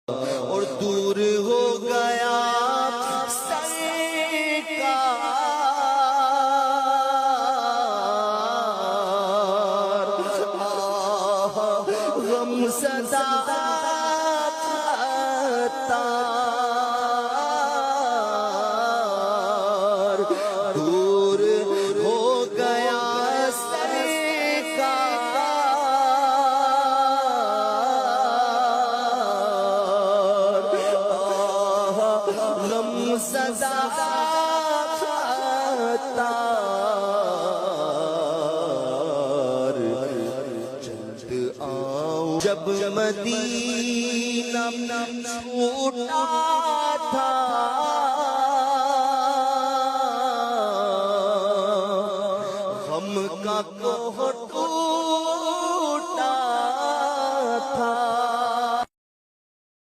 اور دور ہو گیا سرکار، غم صدا تار، دور ہو گیا غم صدا تار، جلد آؤں جب مدینہ چھوٹا تھا، غم کا کوہر